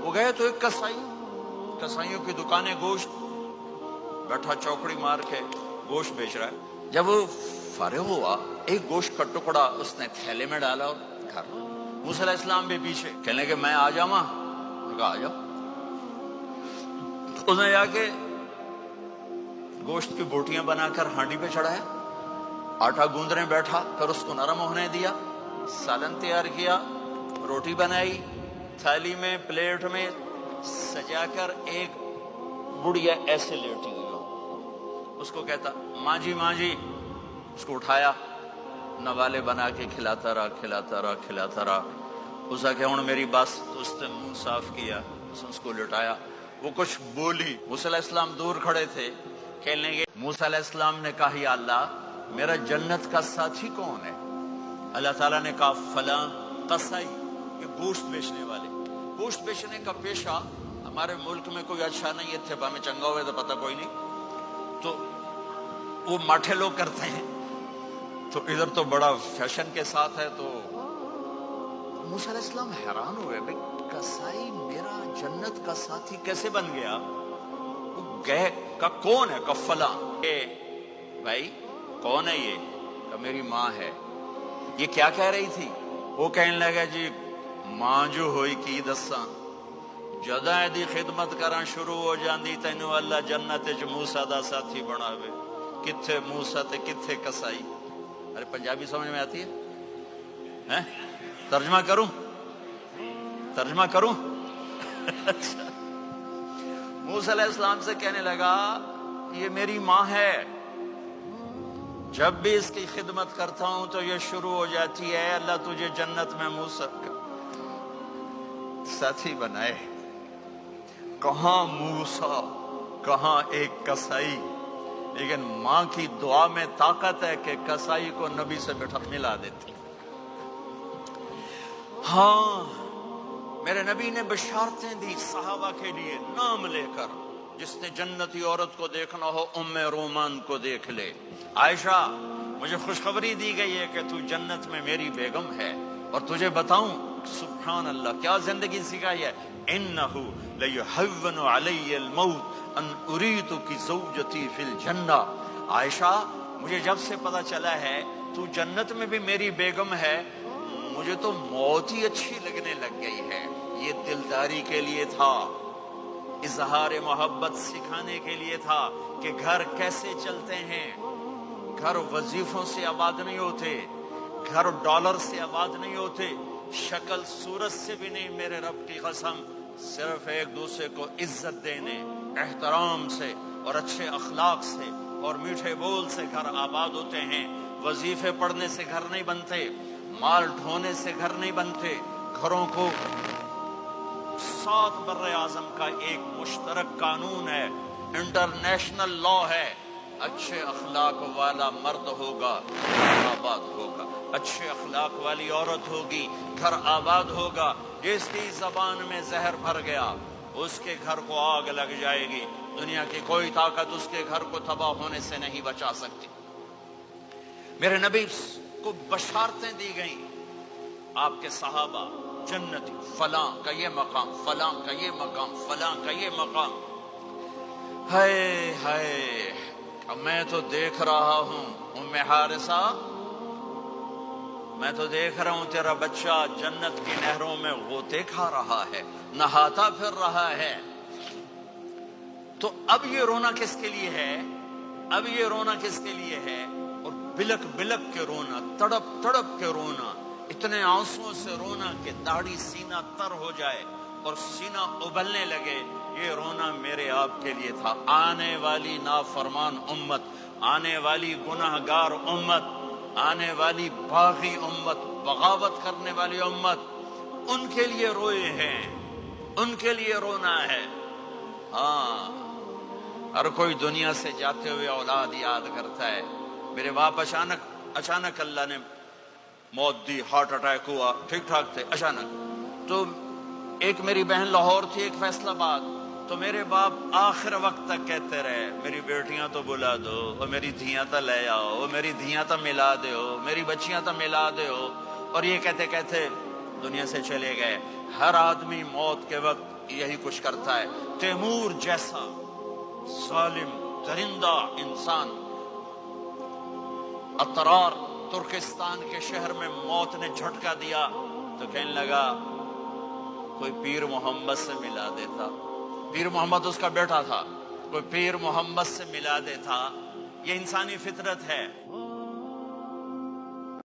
وہ گئے تو ایک کسائیوں کی دکان ہے، گوشت، بیٹھا چوکڑی مار کے گوشت بیچ رہا ہے۔ جب وہ فارغ ہوا، ایک گوشت کا ٹکڑا اس نے تھیلے میں ڈالا اور گھر۔ موسیٰ علیہ السلام بھی پیچھے، کہنے لگے میں آ جاؤں؟ انہوں نے کہا آ جاؤ۔ اس نے جا کے گوشت کی بوٹیاں بنا کر ہانڈی پہ چڑھایا، آٹا گوندنے بیٹھا، پھر اس کو نرم ہونے دیا، سالن تیار کیا، روٹی بنائی، تھالی میں پلیٹ میں سجا کر ایک بڑھیا ایسے لیٹی ہوئی ہو، اس کو کہتا ماں جی ماں جی، اس کو اٹھایا، نوالے بنا کے کھلاتا رہا۔ اس نے کہا ہن میری بس، تو اس نے منہ صاف کیا، اس کو لٹایا، وہ کچھ بولی۔ موسیٰ علیہ السلام دور کھڑے تھے، کہنے لگے، موسیٰ علیہ السلام نے کہا یا اللہ میرا جنت کا ساتھی کون ہے؟ اللہ تعالیٰ نے کہا فلاں قصائی، یہ گوشت بیچنے والے۔ گوشت بیچنے کا پیشہ ہمارے ملک میں کوئی اچھا نہیں ہے، تھے میں چنگا ہوئے تو پتہ کوئی نہیں، تو وہ ماٹھے لوگ کرتے ہیں، تو ادھر تو بڑا فیشن کے ساتھ ہے۔ تو موسیٰ علیہ السلام حیران ہوئے، بھئی قصائی میرا جنت کا ساتھی کیسے بن گیا؟ وہ گئے، کہا کون ہے؟ کہا فلاں۔ بھائی کون ہے یہ؟ کہا میری ماں ہے۔ یہ کیا کہہ رہی تھی؟ وہ کہنے لگا جی ماں جو ہوئی کی دساں، جداں دی خدمت کرنا شروع ہو جاندی تینوں اللہ جنت وچ موسیٰ دا ساتھی بناوے۔ کتھے موسیٰ تے کتھے قصائی؟ ارے پنجابی سمجھ میں آتی ہے؟ ترجمہ کروں؟ اچھا، موسیٰ علیہ السلام سے کہنے لگا یہ میری ماں ہے، جب بھی اس کی خدمت کرتا ہوں تو یہ شروع ہو جاتی ہے اللہ تجھے جنت میں موسیٰ کا ساتھی بنائے۔ کہاں موسیٰ، کہاں ایک قصائی، لیکن ماں کی دعا میں طاقت ہے کہ قصائی کو نبی سے ملا دیتی۔ ہاں، میرے نبی نے بشارتیں دی صحابہ کے لیے نام لے کر، جس نے جنتی عورت کو دیکھنا ہو ام رومان کو دیکھ لے۔ عائشہ مجھے خوشخبری دی گئی ہے کہ تو جنت میں میری بیگم ہے، اور تجھے بتاؤں سبحان اللہ کیا زندگی سکھائی ہے، انہو لیہون علی الموت ان اریدک زوجتی فی الجنہ۔ عائشہ مجھے جب سے پتا چلا ہے تو جنت میں بھی میری بیگم ہے، مجھے تو موت ہی اچھی لگنے لگ گئی ہے۔ یہ دلداری کے لیے تھا، اظہار محبت سکھانے کے لیے تھا کہ گھر کیسے چلتے ہیں۔ گھر وظیفوں سے آباد نہیں ہوتے، گھر ڈالر سے آباد نہیں ہوتے، شکل صورت سے بھی نہیں، میرے رب کی قسم، صرف ایک دوسرے کو عزت دینے، احترام سے اور اچھے اخلاق سے اور میٹھے بول سے گھر آباد ہوتے ہیں۔ وظیفے پڑھنے سے گھر نہیں بنتے، مال ڈھونے سے گھر نہیں بنتے۔ گھروں کو 7 بر اعظم کا ایک مشترک قانون ہے، انٹرنیشنل لا ہے، اچھے اخلاق والا مرد ہوگا گھر آباد ہوگا، اچھے اخلاق والی عورت ہوگی گھر آباد ہوگا۔ جس کی زبان میں زہر بھر گیا اس کے گھر کو آگ لگ جائے گی، دنیا کی کوئی طاقت اس کے گھر کو تباہ ہونے سے نہیں بچا سکتی۔ میرے نبی کو بشارتیں دی گئیں، آپ کے صحابہ جنتی، فلاں کا یہ مقام، فلاں کا یہ مقام، فلاں کا یہ مقام۔ ہائے ہائے، میں تو دیکھ رہا ہوں ام حارثہ، میں تو دیکھ رہا ہوں تیرا بچہ جنت کی نہروں میں غوطے کھا رہا ہے، نہاتا پھر رہا ہے۔ تو اب یہ رونا کس کے لیے ہے؟ اب یہ رونا کس کے لیے ہے؟ اور بلک بلک کے رونا، تڑپ تڑپ کے رونا، اتنے آنسوں سے رونا کہ داڑھی سینہ تر ہو جائے اور سینہ ابلنے لگے، یہ رونا میرے آپ کے لیے تھا۔ آنے والی نافرمان امت، آنے والی گناہگار امت، آنے والی باغی امت، بغاوت کرنے والی امت، ان کے لیے روئے ہیں، ان کے لیے رونا ہے۔ ہاں، ہر کوئی دنیا سے جاتے ہوئے اولاد یاد کرتا ہے۔ میرے باپ اچانک اللہ نے موت دی، ہارٹ اٹیک ہوا، ٹھیک ٹھاک تھے، اچانک۔ تو ایک میری بہن لاہور تھی، ایک فیصل آباد، تو میرے باپ آخر وقت تک کہتے رہے میری بیٹیاں تو بلا دو، اور میری دھیاں تو لے آؤ، اور میری دھیاں تو ملا دو، میری بچیاں تو ملا دو، اور یہ کہتے کہتے دنیا سے چلے گئے۔ ہر آدمی موت کے وقت یہی کچھ کرتا ہے. تیمور جیسا ظالم درندہ انسان اطرار ترکستان کے شہر میں موت نے جھٹکا دیا تو کہنے لگا کوئی پیر محمد سے ملا دیتا. پیر محمد اس کا بیٹا تھا. کوئی پیر محمد سے ملا دیتا. یہ انسانی فطرت ہے.